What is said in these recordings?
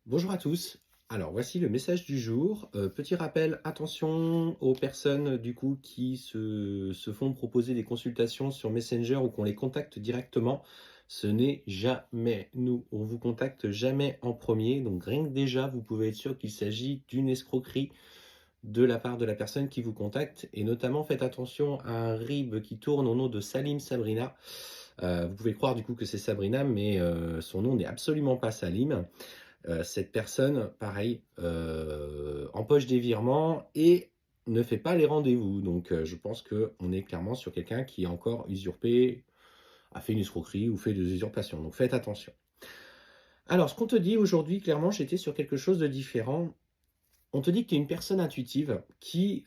Bonjour à tous. Alors voici le message du jour. Petit rappel, attention aux personnes du coup qui se font proposer des consultations sur Messenger ou qu'on les contacte directement. Ce n'est jamais nous. On vous contacte jamais en premier. Donc rien que déjà, vous pouvez être sûr qu'il s'agit d'une escroquerie de la part de la personne qui vous contacte. Et notamment faites attention à un RIB qui tourne au nom de Salim Sabrina. Vous pouvez croire du coup que c'est Sabrina, mais son nom n'est absolument pas Salim. Cette personne, pareil, empoche des virements et ne fait pas les rendez-vous. Donc, je pense qu'on est clairement sur quelqu'un qui a encore usurpé, a fait une escroquerie ou fait des usurpations. Donc, faites attention. Alors, ce qu'on te dit aujourd'hui, clairement, j'étais sur quelque chose de différent. On te dit que tu es une personne intuitive qui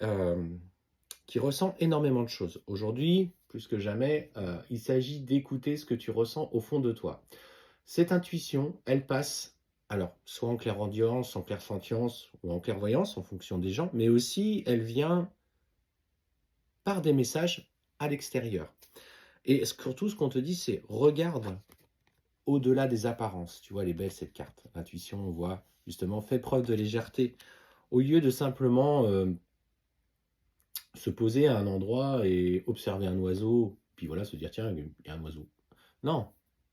ressent énormément de choses. Aujourd'hui, plus que jamais, il s'agit d'écouter ce que tu ressens au fond de toi. Cette intuition, elle passe, alors, soit en clairaudience, en clairsentience ou en clairvoyance, en fonction des gens, mais aussi elle vient par des messages à l'extérieur. Et surtout, ce qu'on te dit, c'est regarde au-delà des apparences. Tu vois, elle est belle cette carte. L'intuition, on voit justement, fait preuve de légèreté. Au lieu de simplement se poser à un endroit et observer un oiseau, puis voilà, se dire, tiens, il y a un oiseau. Non.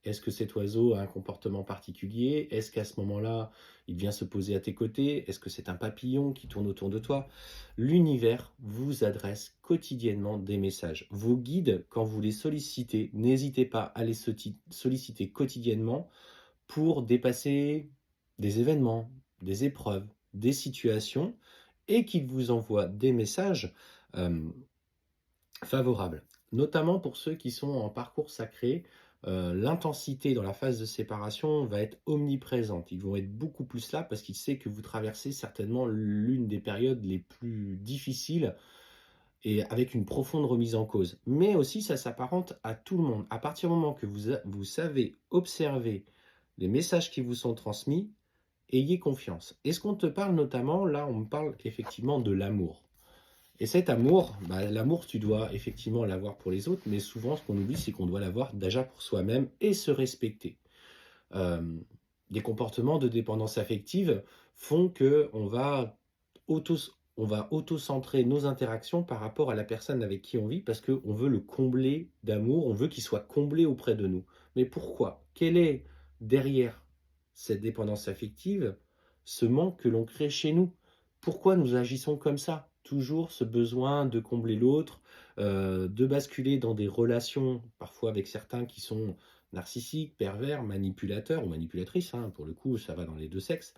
Est-ce que cet oiseau a un comportement particulier? Est-ce qu'à ce moment-là, il vient se poser à tes côtés? Est-ce que c'est un papillon qui tourne autour de toi? L'univers vous adresse quotidiennement des messages. Vos guides, quand vous les sollicitez, n'hésitez pas à les solliciter quotidiennement pour dépasser des événements, des épreuves, des situations, et qu'ils vous envoient des messages euh, favorables. Notamment pour ceux qui sont en parcours sacré, l'intensité dans la phase de séparation va être omniprésente. Ils vont être beaucoup plus là parce qu'ils savent que vous traversez certainement l'une des périodes les plus difficiles et avec une profonde remise en cause. Mais aussi, ça s'apparente à tout le monde. À partir du moment que vous savez observer les messages qui vous sont transmis, ayez confiance. Et ce qu'on te parle notamment, là, on me parle effectivement de l'amour. Et cet amour, l'amour, tu dois effectivement l'avoir pour les autres, mais souvent, ce qu'on oublie, c'est qu'on doit l'avoir déjà pour soi-même et se respecter. Euh, des comportements de dépendance affective font que auto, on va auto-centrer nos interactions par rapport à la personne avec qui on vit parce qu'on veut le combler d'amour, on veut qu'il soit comblé auprès de nous. Mais pourquoi? Quel est derrière cette dépendance affective ce manque que l'on crée chez nous? Pourquoi nous agissons comme ça? Toujours ce besoin de combler l'autre, de basculer dans des relations, parfois avec certains qui sont narcissiques, pervers, manipulateurs ou manipulatrices, hein, pour le coup, ça va dans les deux sexes.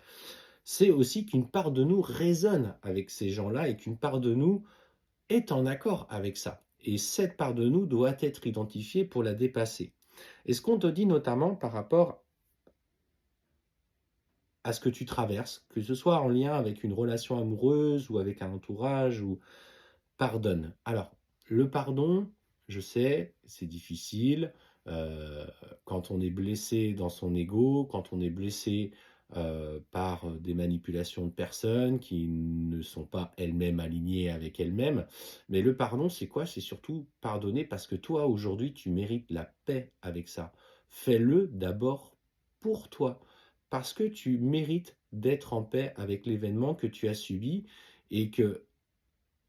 C'est aussi qu'une part de nous résonne avec ces gens-là et qu'une part de nous est en accord avec ça. Et cette part de nous doit être identifiée pour la dépasser. Et ce qu'on te dit notamment par rapport à ce que tu traverses, que ce soit en lien avec une relation amoureuse ou avec un entourage, ou pardonne. Alors, le pardon, je sais, c'est difficile. Quand on est blessé dans son ego, quand on est blessé par des manipulations de personnes qui ne sont pas elles-mêmes alignées avec elles-mêmes. Mais le pardon, c'est quoi? C'est surtout pardonner parce que toi, aujourd'hui, tu mérites la paix avec ça. Fais-le d'abord pour toi, parce que tu mérites d'être en paix avec l'événement que tu as subi et que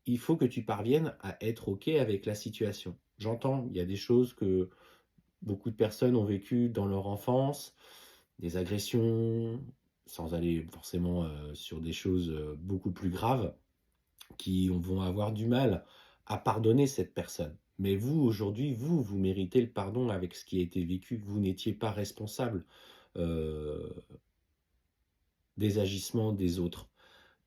il faut que tu parviennes à être OK avec la situation. J'entends, il y a des choses que beaucoup de personnes ont vécues dans leur enfance, des agressions, sans aller forcément sur des choses beaucoup plus graves, qui vont avoir du mal à pardonner cette personne. Mais vous, aujourd'hui, vous méritez le pardon avec ce qui a été vécu. Vous n'étiez pas responsable euh, des agissements des autres.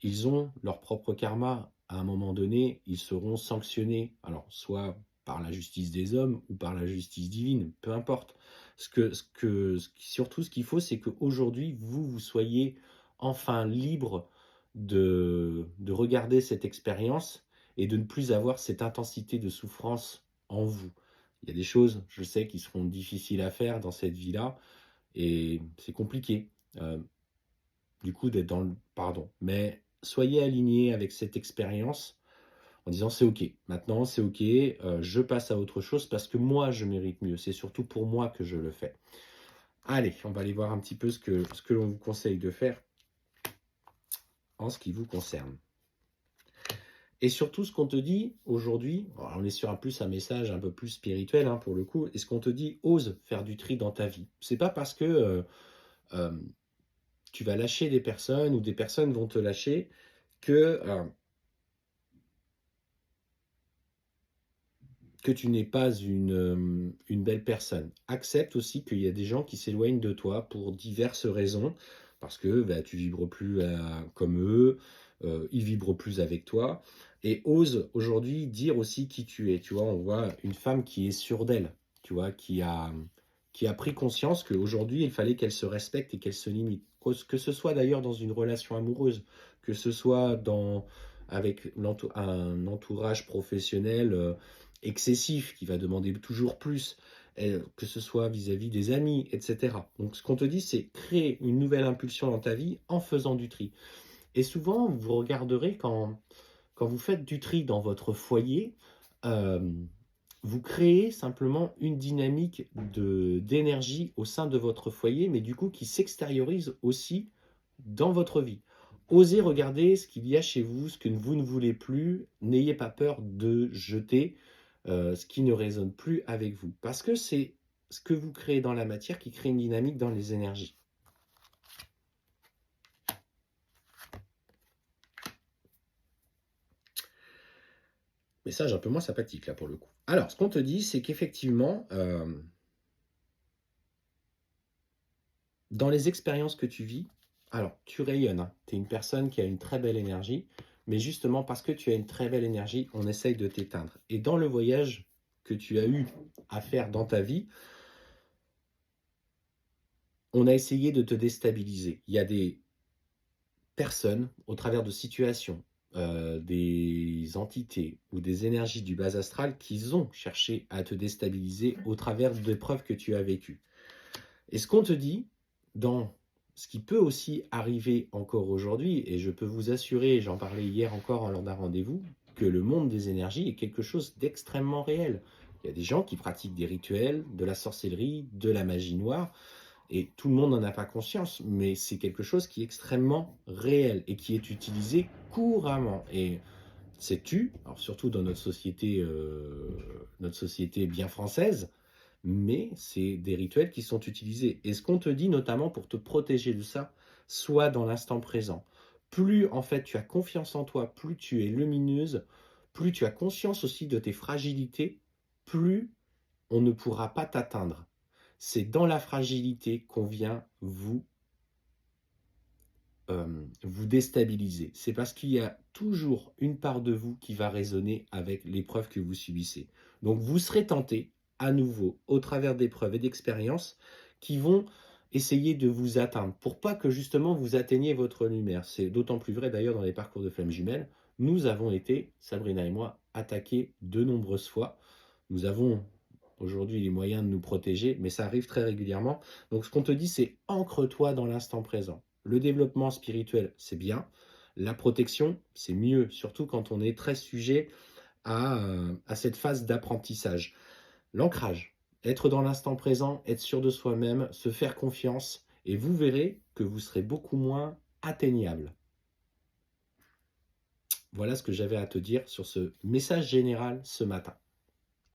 Ils ont leur propre karma. À un moment donné, ils seront sanctionnés. Alors, soit par la justice des hommes ou par la justice divine, peu importe. Surtout, ce qu'il faut, c'est qu'aujourd'hui, vous soyez enfin libre de regarder cette expérience et de ne plus avoir cette intensité de souffrance en vous. Il y a des choses, je sais, qui seront difficiles à faire dans cette vie-là, et c'est compliqué. Du coup, d'être dans le pardon. Mais soyez alignés avec cette expérience en disant c'est ok, maintenant c'est ok, je passe à autre chose parce que moi je mérite mieux. C'est surtout pour moi que je le fais. Allez, on va aller voir un petit peu ce que l'on vous conseille de faire. en ce qui vous concerne. Et surtout, ce qu'on te dit aujourd'hui, alors on est sur un message un peu plus spirituel, hein, pour le coup, et ce qu'on te dit, ose faire du tri dans ta vie. C'est pas parce que euh, tu vas lâcher des personnes ou des personnes vont te lâcher que, que tu n'es pas une belle personne. Accepte aussi qu'il y a des gens qui s'éloignent de toi pour diverses raisons, parce que bah, tu vibres plus comme eux, ils vibrent plus avec toi, et ose aujourd'hui dire aussi qui tu es. Tu vois, on voit une femme qui est sûre d'elle, tu vois, qui a pris conscience qu'aujourd'hui, il fallait qu'elle se respecte et qu'elle se limite. Que ce soit d'ailleurs dans une relation amoureuse, que ce soit avec un entourage professionnel excessif, qui va demander toujours plus, que ce soit vis-à-vis des amis, etc. Donc ce qu'on te dit, c'est créer une nouvelle impulsion dans ta vie en faisant du tri. Et souvent, vous regarderez quand vous faites du tri dans votre foyer, euh, vous créez simplement une dynamique d'énergie au sein de votre foyer, mais du coup qui s'extériorise aussi dans votre vie. Osez regarder ce qu'il y a chez vous, ce que vous ne voulez plus. N'ayez pas peur de jeter ce qui ne résonne plus avec vous. Parce que c'est ce que vous créez dans la matière qui crée une dynamique dans les énergies. Message un peu moins sympathique là pour le coup. Alors, ce qu'on te dit, c'est qu'effectivement, dans les expériences que tu vis, alors tu rayonnes, hein. Tu es une personne qui a une très belle énergie, mais justement parce que tu as une très belle énergie, on essaye de t'éteindre. Et dans le voyage que tu as eu à faire dans ta vie, on a essayé de te déstabiliser. Il y a des personnes, au travers de situations, des entités ou des énergies du bas astral qui ont cherché à te déstabiliser au travers d'épreuves que tu as vécues. Et ce qu'on te dit, dans ce qui peut aussi arriver encore aujourd'hui, et je peux vous assurer, j'en parlais hier encore lors d'un rendez-vous, que le monde des énergies est quelque chose d'extrêmement réel. Il y a des gens qui pratiquent des rituels, de la sorcellerie, de la magie noire, et tout le monde n'en a pas conscience, mais c'est quelque chose qui est extrêmement réel et qui est utilisé couramment. Et sais-tu, alors surtout dans notre société bien française, mais c'est des rituels qui sont utilisés. Et ce qu'on te dit notamment pour te protéger de ça, soit dans l'instant présent. Plus en fait tu as confiance en toi, plus tu es lumineuse, plus tu as conscience aussi de tes fragilités, plus on ne pourra pas t'atteindre. C'est dans la fragilité qu'on vient vous déstabiliser. C'est parce qu'il y a toujours une part de vous qui va résonner avec l'épreuve que vous subissez. Donc vous serez tenté, à nouveau, au travers d'épreuves et d'expériences, qui vont essayer de vous atteindre, pour pas que justement vous atteigniez votre lumière. C'est d'autant plus vrai d'ailleurs dans les parcours de flammes jumelles. Nous avons été, Sabrina et moi, attaqués de nombreuses fois. Nous avons aujourd'hui les moyens de nous protéger, mais ça arrive très régulièrement. Donc ce qu'on te dit, c'est ancre-toi dans l'instant présent. Le développement spirituel, c'est bien. La protection, c'est mieux, surtout quand on est très sujet à cette phase d'apprentissage. L'ancrage, être dans l'instant présent, être sûr de soi-même, se faire confiance, et vous verrez que vous serez beaucoup moins atteignable. Voilà ce que j'avais à te dire sur ce message général ce matin.